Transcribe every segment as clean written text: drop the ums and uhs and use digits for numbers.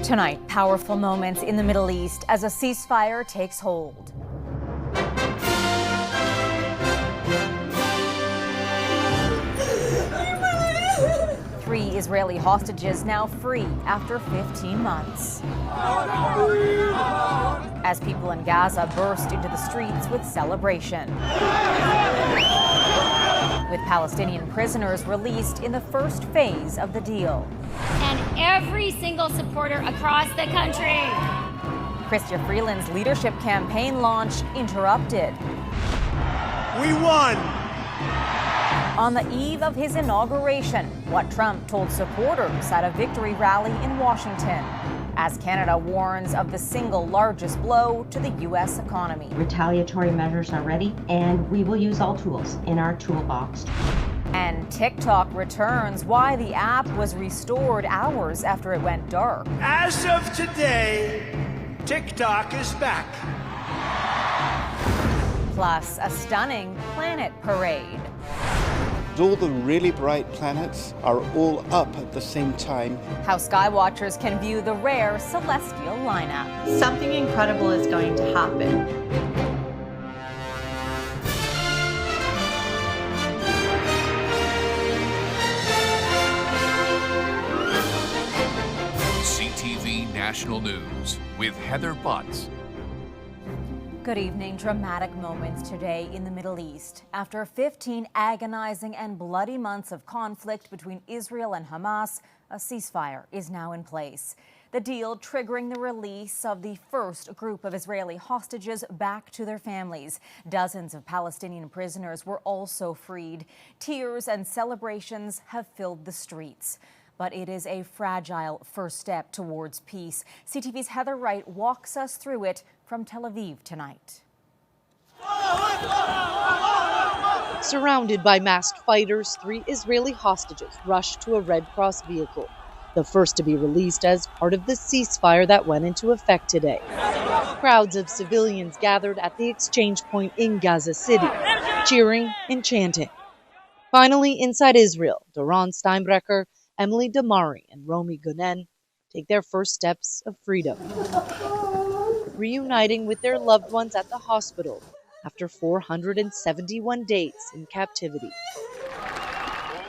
Tonight, powerful moments in the Middle East as a ceasefire takes hold. Three Israeli hostages now free after 15 months. As people in Gaza burst into the streets with celebration. With Palestinian prisoners released in the first phase of the deal. And every single supporter across the country. Chrystia Freeland's leadership campaign launch interrupted. We won! On the eve of his inauguration, what Trump told supporters at a victory rally in Washington, as Canada warns of the single largest blow to the U.S. economy. Retaliatory measures are ready, and we will use all tools in our toolbox. And TikTok returns why the app was restored hours after it went dark. As of today, TikTok is back. Plus, a stunning planet parade. All the really bright planets are all up at the same time. How skywatchers can view the rare celestial lineup. Something incredible is going to happen. CTV National News with Heather Butts. Good evening. Dramatic moments today in the Middle East. After 15 agonizing and bloody months of conflict between Israel and Hamas, a ceasefire is now in place. The deal triggering the release of the first group of Israeli hostages back to their families. Dozens of Palestinian prisoners were also freed. Tears and celebrations have filled the streets. But it is a fragile first step towards peace. CTV's Heather Wright walks us through it from Tel Aviv tonight. Surrounded by masked fighters, 3 Israeli hostages rushed to a Red Cross vehicle, the first to be released as part of the ceasefire that went into effect today. Crowds of civilians gathered at the exchange point in Gaza City, cheering and chanting. Finally, inside Israel, Doron Steinbrecher, Emily Damari, and Romy Gonen take their first steps of freedom, reuniting with their loved ones at the hospital after 471 days in captivity.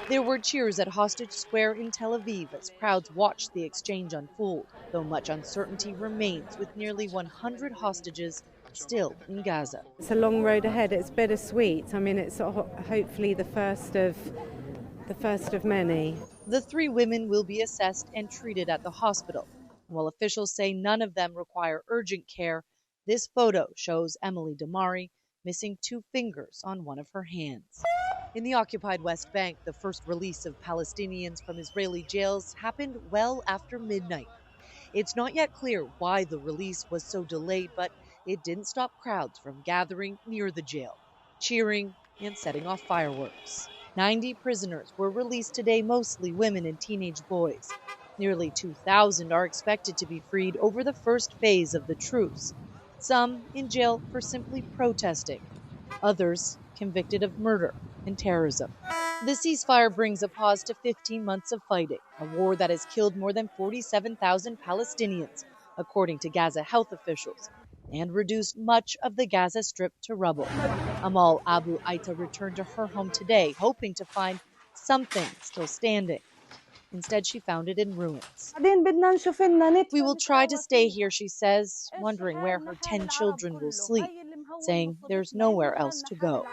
There were cheers at Hostage Square in Tel Aviv as crowds watched the exchange unfold, though much uncertainty remains with nearly 100 hostages still in Gaza. It's a long road ahead. It's bittersweet. I mean, it's hopefully the first of many. The 3 women will be assessed and treated at the hospital. While officials say none of them require urgent care, this photo shows Emily Damari missing 2 fingers on one of her hands. In the occupied West Bank, the first release of Palestinians from Israeli jails happened well after midnight. It's not yet clear why the release was so delayed, but it didn't stop crowds from gathering near the jail, cheering and setting off fireworks. 90 prisoners were released today, mostly women and teenage boys. Nearly 2,000 are expected to be freed over the first phase of the truce. Some in jail for simply protesting, others convicted of murder and terrorism. The ceasefire brings a pause to 15 months of fighting, a war that has killed more than 47,000 Palestinians, according to Gaza health officials, and reduced much of the Gaza Strip to rubble. Amal Abu Aita returned to her home today, hoping to find something still standing. Instead, she found it in ruins. We will try to stay here, she says, wondering where her 10 children will sleep, saying there's nowhere else to go.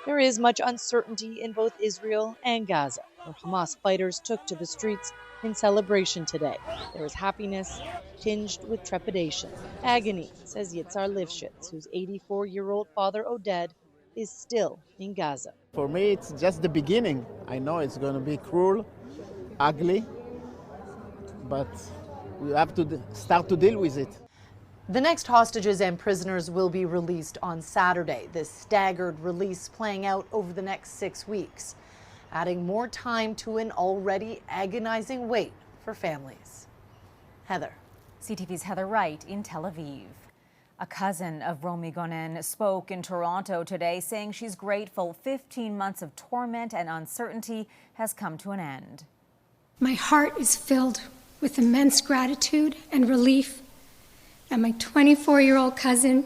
There is much uncertainty in both Israel and Gaza, where Hamas fighters took to the streets in celebration today. There is happiness tinged with trepidation. Agony, says Yitzhar Lifshitz, whose 84-year-old father, Oded, is still in Gaza. For me, it's just the beginning. I know it's going to be cruel, ugly, but we have to start to deal with it. The next hostages and prisoners will be released on Saturday, this staggered release playing out over the next 6 weeks, adding more time to an already agonizing wait for families. Heather. CTV's Heather Wright in Tel Aviv. A cousin of Romy Gonen spoke in Toronto today, saying she's grateful 15 months of torment and uncertainty has come to an end. My heart is filled with immense gratitude and relief that my 24-year-old cousin,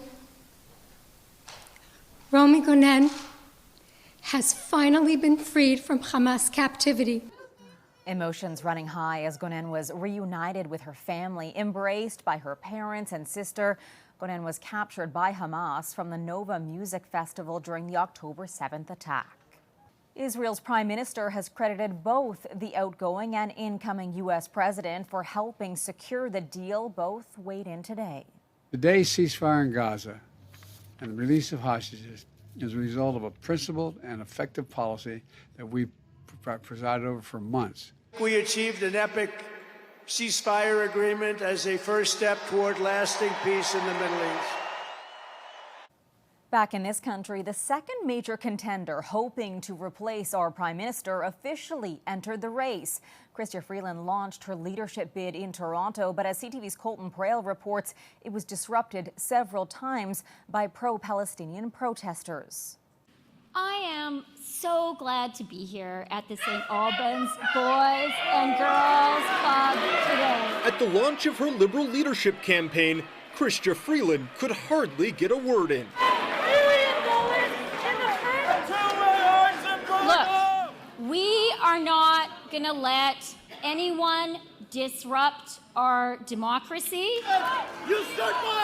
Romy Gonen, has finally been freed from Hamas captivity. Emotions running high as Gonen was reunited with her family, embraced by her parents and sister. Gonen was captured by Hamas from the Nova Music Festival during the October 7th attack. Israel's prime minister has credited both the outgoing and incoming U.S. president for helping secure the deal. Both weighed in today. Today's ceasefire in Gaza and the release of hostages is a result of a principled and effective policy that we've presided over for months. We achieved an epic ceasefire agreement as a first step toward lasting peace in the Middle East. Back in this country, the second major contender hoping to replace our prime minister officially entered the race. Chrystia Freeland launched her leadership bid in Toronto, but as CTV's Colton Prail reports, it was disrupted several times by pro-Palestinian protesters. I am so glad to be here at the St. Albans Boys and Girls Club today. At the launch of her Liberal leadership campaign, Chrystia Freeland could hardly get a word in. Look, we are not going to let anyone disrupt our democracy.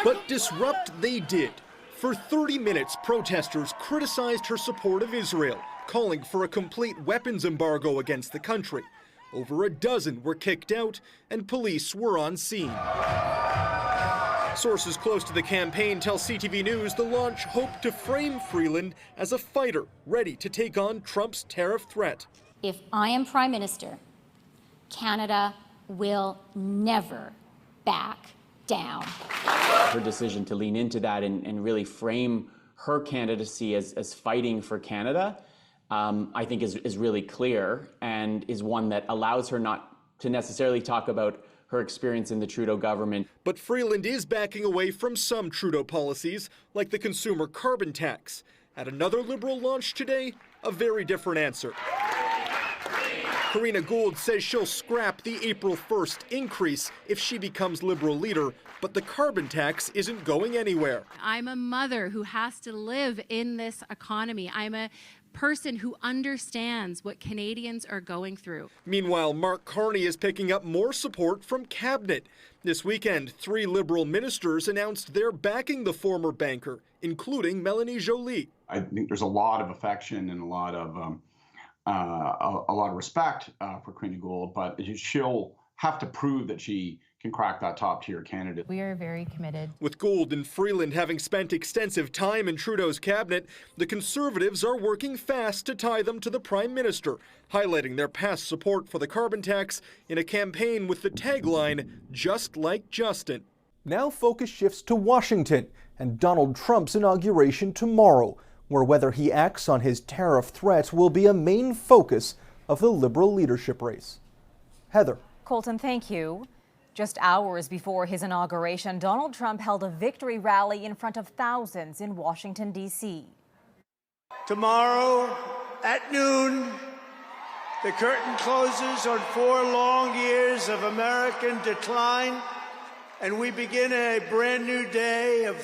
But disrupt they did. For 30 minutes, protesters criticized her support of Israel, calling for a complete weapons embargo against the country. Over a dozen were kicked out, and police were on scene. Sources close to the campaign tell CTV News the launch hoped to frame Freeland as a fighter ready to take on Trump's tariff threat. If I am Prime Minister, Canada will never back down. Her decision to lean into that and really frame her candidacy as fighting for Canada, I think is really clear and is one that allows her not to necessarily talk about her experience in the Trudeau government. But Freeland is backing away from some Trudeau policies, like the consumer carbon tax. At another Liberal launch today, a very different answer. Karina Gould says she'll scrap the April 1st increase if she becomes Liberal leader, but the carbon tax isn't going anywhere. I'm a mother who has to live in this economy. I'm a person who understands what Canadians are going through. Meanwhile, Mark Carney is picking up more support from Cabinet. This weekend, 3 Liberal ministers announced they're backing the former banker, including Melanie Joly. I think there's a lot of affection and a lot of respect for Karina Gould, but she'll have to prove that she can crack that top-tier candidate. We are very committed. With Gould and Freeland having spent extensive time in Trudeau's cabinet, the Conservatives are working fast to tie them to the Prime Minister, highlighting their past support for the carbon tax in a campaign with the tagline, "Just like Justin." Now focus shifts to Washington and Donald Trump's inauguration tomorrow, where whether he acts on his tariff threats will be a main focus of the Liberal leadership race. Heather. Colton, thank you. Just hours before his inauguration, Donald Trump held a victory rally in front of thousands in Washington, D.C. Tomorrow at noon, the curtain closes on 4 long years of American decline, and we begin a brand new day of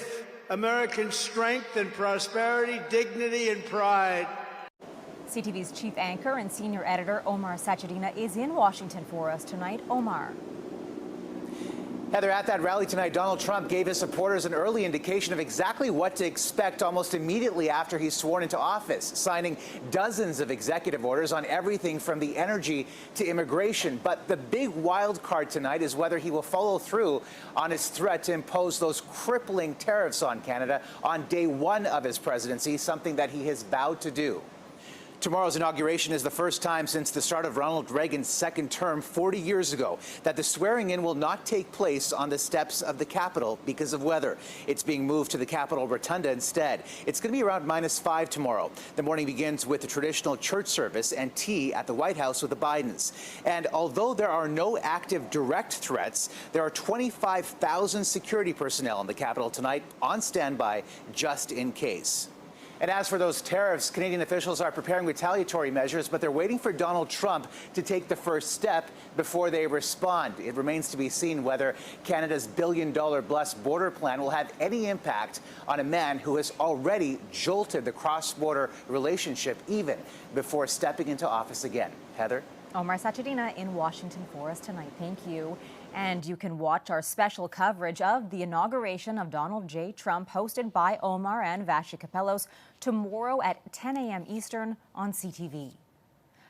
American strength and prosperity, dignity and pride. CTV's chief anchor and senior editor Omar Sachedina is in Washington for us tonight. Omar. Heather, at that rally tonight, Donald Trump gave his supporters an early indication of exactly what to expect almost immediately after he's sworn into office, signing dozens of executive orders on everything from the energy to immigration. But the big wild card tonight is whether he will follow through on his threat to impose those crippling tariffs on Canada on day 1 of his presidency, something that he has vowed to do. Tomorrow's inauguration is the first time since the start of Ronald Reagan's second term 40 years ago that the swearing-in will not take place on the steps of the Capitol because of weather. It's being moved to the Capitol Rotunda instead. It's going to be around -5 tomorrow. The morning begins with the traditional church service and tea at the White House with the Bidens. And although there are no active direct threats, there are 25,000 security personnel in the Capitol tonight on standby just in case. And as for those tariffs, Canadian officials are preparing retaliatory measures, but they're waiting for Donald Trump to take the first step before they respond. It remains to be seen whether Canada's billion-dollar-plus border plan will have any impact on a man who has already jolted the cross-border relationship even before stepping into office again. Heather? Omar Sachedina in Washington for us tonight. Thank you. And you can watch our special coverage of the inauguration of Donald J. Trump, hosted by Omar and Vashi Kapelos, tomorrow at 10 a.m. Eastern on CTV.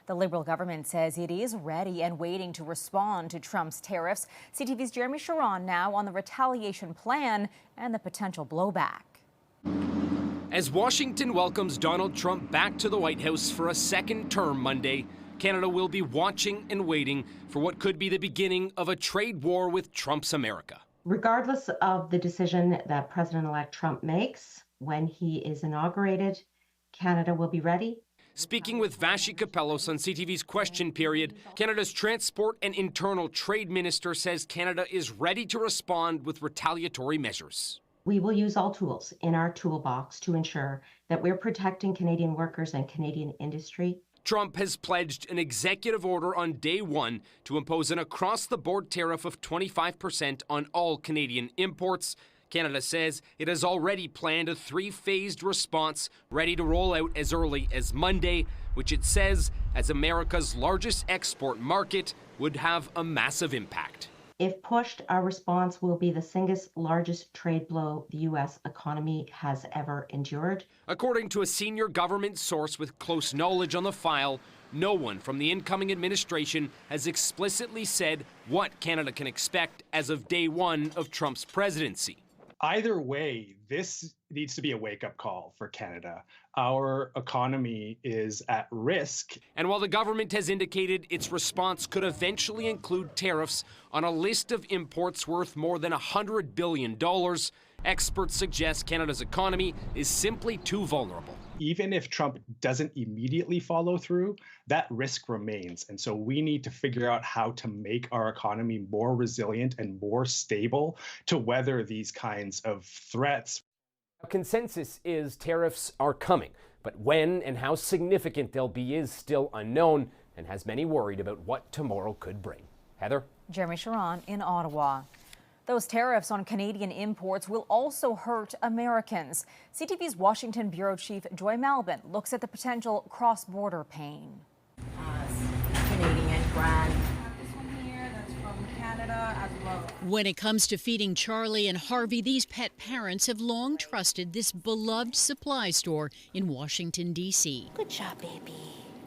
The Liberal government says it is ready and waiting to respond to Trump's tariffs. CTV's Jeremy Sharon now on the retaliation plan and the potential blowback. As Washington welcomes Donald Trump back to the White House for a second term Monday, Canada will be watching and waiting for what could be the beginning of a trade war with Trump's America. Regardless of the decision that President-elect Trump makes when he is inaugurated, Canada will be ready. Speaking with Vashi Kapelos on CTV's Question Period, Canada's Transport and Internal Trade Minister says Canada is ready to respond with retaliatory measures. We will use all tools in our toolbox to ensure that we're protecting Canadian workers and Canadian industry. Trump has pledged an executive order on day one to impose an across-the-board tariff of 25% on all Canadian imports. Canada says it has already planned a three-phased response ready to roll out as early as Monday, which it says, as America's largest export market, would have a massive impact. If pushed, our response will be the single largest trade blow the U.S. economy has ever endured. According to a senior government source with close knowledge on the file, no one from the incoming administration has explicitly said what Canada can expect as of day one of Trump's presidency. Either way, this needs to be a wake-up call for Canada. Our economy is at risk. And while the government has indicated its response could eventually include tariffs on a list of imports worth more than $100 billion, experts suggest Canada's economy is simply too vulnerable. Even if Trump doesn't immediately follow through, that risk remains. And so we need to figure out how to make our economy more resilient and more stable to weather these kinds of threats. Consensus is tariffs are coming, but when and how significant they'll be is still unknown and has many worried about what tomorrow could bring. Heather? Jeremy Sharon in Ottawa. Those tariffs on Canadian imports will also hurt Americans. CTV's Washington Bureau Chief Joy Malbin looks at the potential cross-border pain. Canadian brand. This one here, that's from Canada as well. When it comes to feeding Charlie and Harvey, these pet parents have long trusted this beloved supply store in Washington, D.C. Good job, baby.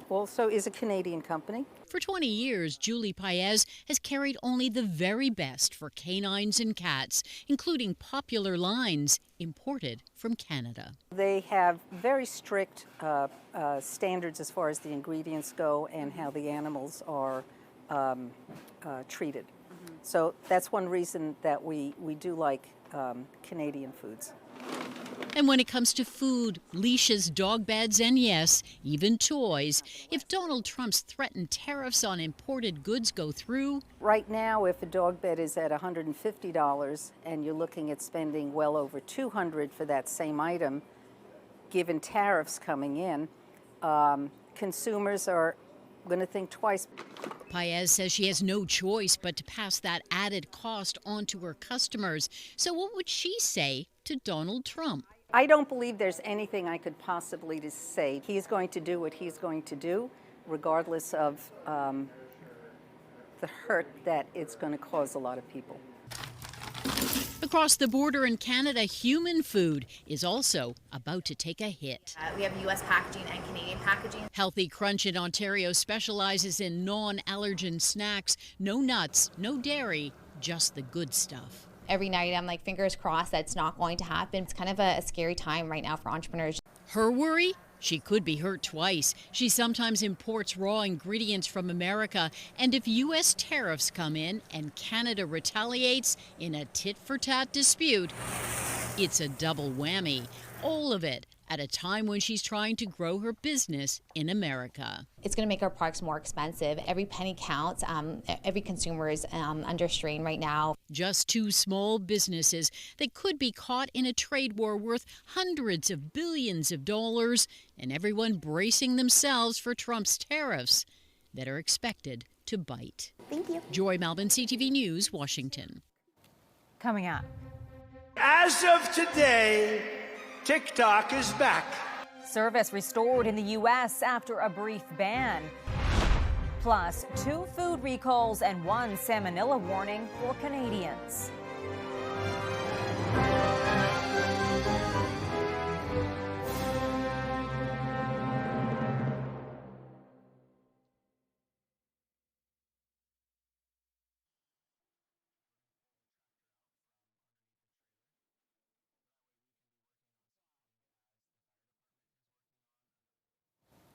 Also is a Canadian company. For 20 years, Julie Paez has carried only the very best for canines and cats, including popular lines imported from Canada. They have very strict standards as far as the ingredients go and how the animals are treated. So that's one reason that we do like Canadian foods. And when it comes to food, leashes, dog beds, and yes, even toys, if Donald Trump's threatened tariffs on imported goods go through... Right now, if a dog bed is at $150 and you're looking at spending well over $200 for that same item, given tariffs coming in, consumers are going to think twice. Paez says she has no choice but to pass that added cost on to her customers. So what would she say to Donald Trump? I don't believe there's anything I could possibly say. He's going to do what he's going to do, regardless of the hurt that it's going to cause a lot of people. Across the border in Canada, human food is also about to take a hit. We have U.S. packaging and Canadian packaging. Healthy Crunch in Ontario specializes in non-allergen snacks. No nuts, no dairy, just the good stuff. Every night I'm like, fingers crossed that's not going to happen. It's kind of a scary time right now for entrepreneurs. Her worry? She could be hurt twice. She sometimes imports raw ingredients from America. And if U.S. tariffs come in and Canada retaliates in a tit-for-tat dispute, it's a double whammy. All of it at a time when she's trying to grow her business in America. It's going to make our products more expensive. Every penny counts. Every consumer is under strain right now. Just two small businesses that could be caught in a trade war worth hundreds of billions of dollars, and everyone bracing themselves for Trump's tariffs that are expected to bite. Thank you. Joy Malvin, CTV News, Washington. Coming up. As of today, TikTok is back. Service restored in the U.S. after a brief ban. Plus, 2 food recalls and 1 salmonella warning for Canadians.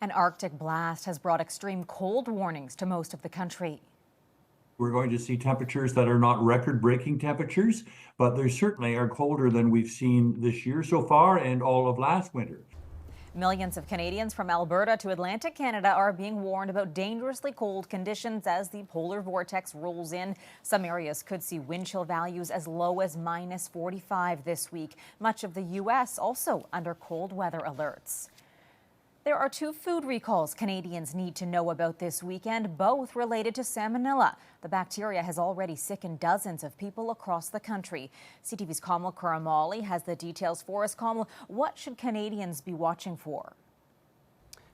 An Arctic blast has brought extreme cold warnings to most of the country. We're going to see temperatures that are not record-breaking temperatures, but they certainly are colder than we've seen this year so far and all of last winter. Millions of Canadians from Alberta to Atlantic Canada are being warned about dangerously cold conditions as the polar vortex rolls in. Some areas could see wind chill values as low as -45 this week. Much of the U.S. also under cold weather alerts. There are 2 food recalls Canadians need to know about this weekend, both related to salmonella. The bacteria has already sickened dozens of people across the country. CTV's Kamal Karamali has the details for us. Kamal, what should Canadians be watching for?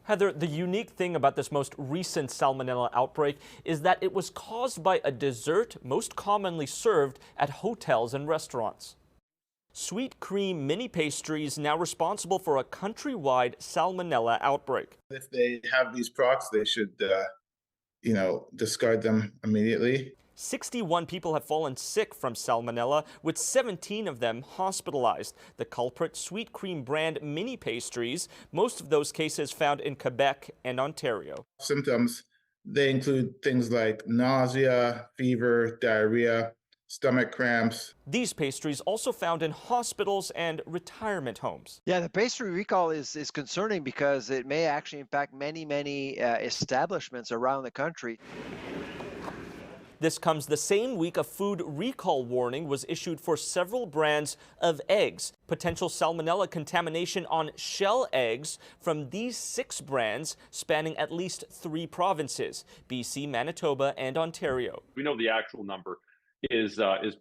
Heather, the unique thing about this most recent salmonella outbreak is that it was caused by a dessert most commonly served at hotels and restaurants. Sweet cream mini pastries now responsible for a countrywide salmonella outbreak. If they have these products, they should, discard them immediately. 61 people have fallen sick from salmonella, with 17 of them hospitalized. The culprit, sweet cream brand mini pastries, most of those cases found in Quebec and Ontario. Symptoms, they include things like nausea, fever, diarrhea, stomach cramps. These pastries also found in hospitals and retirement homes. Yeah, the pastry recall is concerning because it may actually impact many establishments around the country. This comes the same week a food recall warning was issued for several brands of eggs. Potential salmonella contamination on shell eggs from these 6 brands spanning at least 3 provinces, BC, Manitoba, and Ontario. We know the actual number is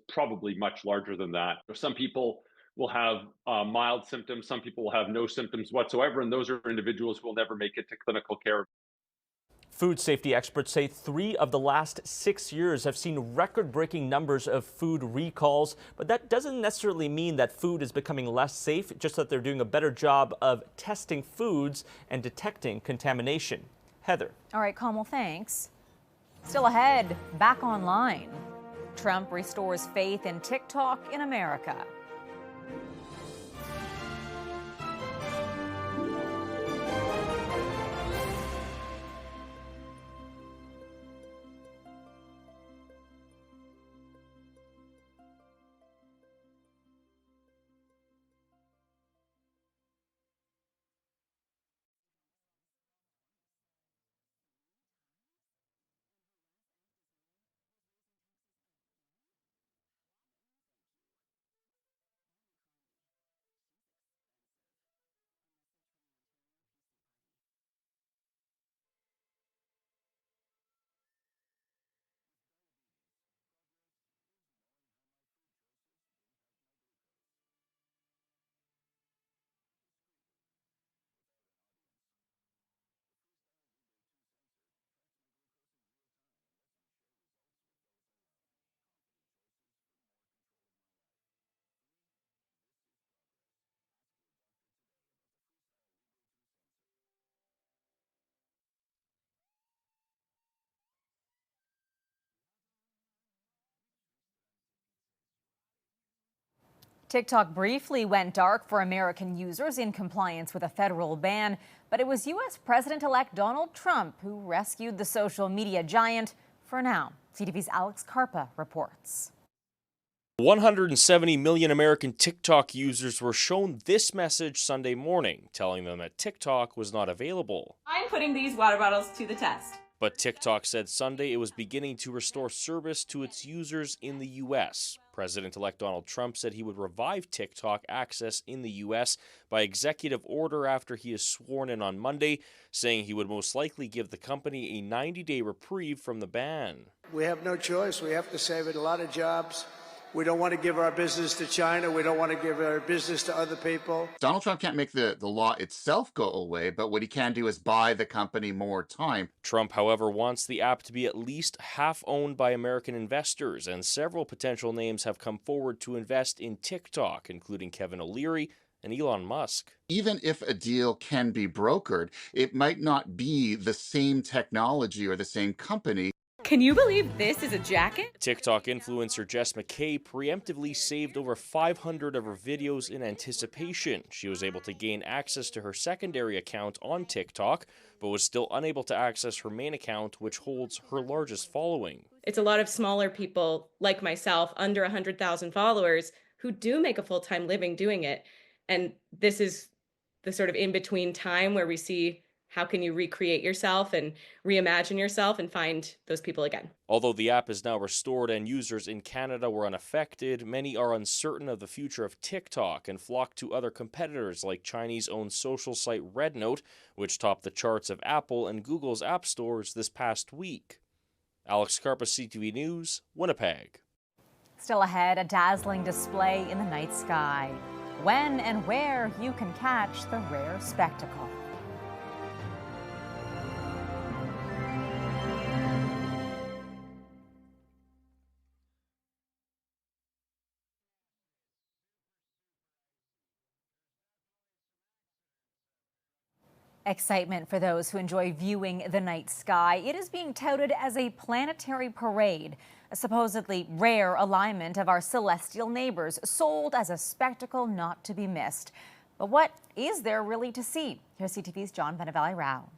probably much larger than that. Some people will have mild symptoms, some people will have no symptoms whatsoever, and those are individuals who will never make it to clinical care. Food safety experts say 3 of the last 6 years have seen record-breaking numbers of food recalls, but that doesn't necessarily mean that food is becoming less safe, just that they're doing a better job of testing foods and detecting contamination. Heather. All right, Kamal, thanks. Still ahead, back online. Trump restores faith in TikTok in America. TikTok briefly went dark for American users in compliance with a federal ban, but it was U.S. President-elect Donald Trump who rescued the social media giant for now. CTV's Alex Carpa reports. 170 million American TikTok users were shown this message Sunday morning, telling them that TikTok was not available. I'm putting these water bottles to the test. But TikTok said Sunday it was beginning to restore service to its users in the U.S. President-elect Donald Trump said he would revive TikTok access in the U.S. by executive order after he is sworn in on Monday, saying he would most likely give the company a 90-day reprieve from the ban. We have no choice. We have to save it. A lot of jobs. We don't want to give our business to China. We don't want to give our business to other people. Donald Trump can't make the law itself go away, but what he can do is buy the company more time. Trump, however, wants the app to be at least half owned by American investors, and several potential names have come forward to invest in TikTok, including Kevin O'Leary and Elon Musk. Even if a deal can be brokered, it might not be the same technology or the same company. Can you believe this is a jacket? TikTok influencer Jess McKay preemptively saved over 500 of her videos in anticipation. She was able to gain access to her secondary account on TikTok, but was still unable to access her main account, which holds her largest following. It's a lot of smaller people like myself, under 100,000 followers, who do make a full-time living doing it. And this is the sort of in-between time where we see how can you recreate yourself and reimagine yourself and find those people again. Although the app is now restored and users in Canada were unaffected, many are uncertain of the future of TikTok and flock to other competitors like Chinese-owned social site RedNote, which topped the charts of Apple and Google's app stores this past week. Alex Karpa, CTV News, Winnipeg. Still ahead, a dazzling display in the night sky. When and where you can catch the rare spectacle. Excitement for those who enjoy viewing the night sky. It is being touted as a planetary parade, a supposedly rare alignment of our celestial neighbors, sold as a spectacle not to be missed. But what is there really to see? Here's CTV's John Benavalli-Rao.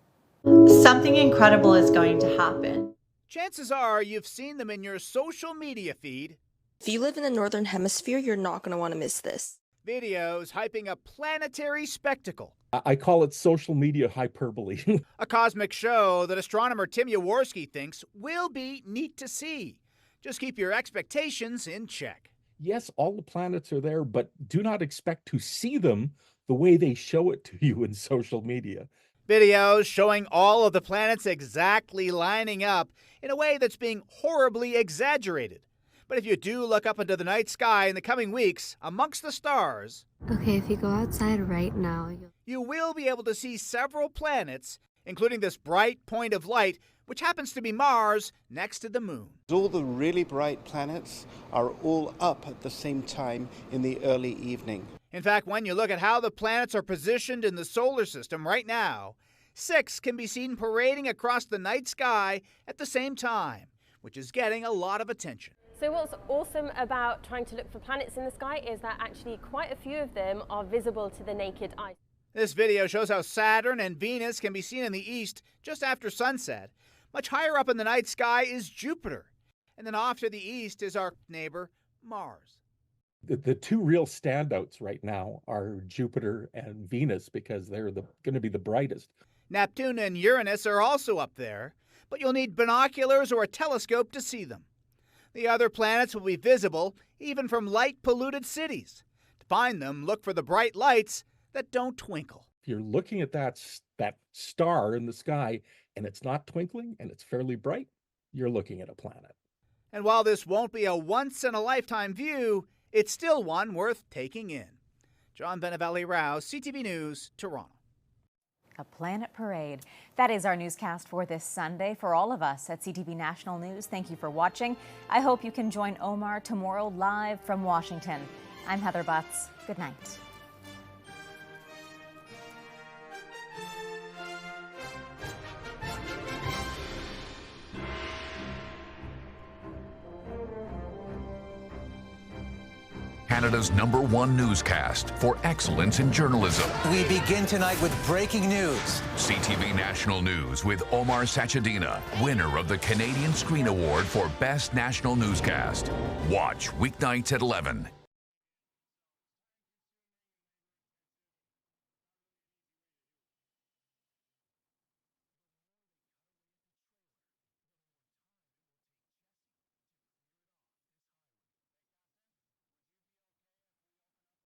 Something incredible is going to happen. Chances are you've seen them in your social media feed. If you live in the Northern Hemisphere, you're not going to want to miss this. Videos hyping a planetary spectacle. I call it social media hyperbole. A cosmic show that astronomer Tim Jaworski thinks will be neat to see. Just keep your expectations in check. Yes, all the planets are there, but do not expect to see them the way they show it to you in social media. Videos showing all of the planets exactly lining up in a way that's being horribly exaggerated. But if you do look up into the night sky in the coming weeks, amongst the stars... Okay, if you go outside right now... You will be able to see several planets, including this bright point of light, which happens to be Mars, next to the moon. All the really bright planets are all up at the same time in the early evening. In fact, when you look at how the planets are positioned in the solar system right now, 6 can be seen parading across the night sky at the same time, which is getting a lot of attention. So what's awesome about trying to look for planets in the sky is that actually quite a few of them are visible to the naked eye. This video shows how Saturn and Venus can be seen in the east just after sunset. Much higher up in the night sky is Jupiter. And then off to the east is our neighbor, Mars. The two real standouts right now are Jupiter and Venus because they're going to be the brightest. Neptune and Uranus are also up there, but you'll need binoculars or a telescope to see them. The other planets will be visible even from light-polluted cities. To find them, look for the bright lights that don't twinkle. If you're looking at that star in the sky and it's not twinkling and it's fairly bright, you're looking at a planet. And while this won't be a once-in-a-lifetime view, it's still one worth taking in. John Benavalli-Rao, CTV News, Toronto. A planet parade. That is our newscast for this Sunday. For all of us at CTV National News, thank you for watching. I hope you can join Omar tomorrow live from Washington. I'm Heather Butts. Good night. Canada's #1 newscast for excellence in journalism. We begin tonight with breaking news. CTV National News with Omar Sachedina, winner of the Canadian Screen Award for Best National Newscast. Watch weeknights at 11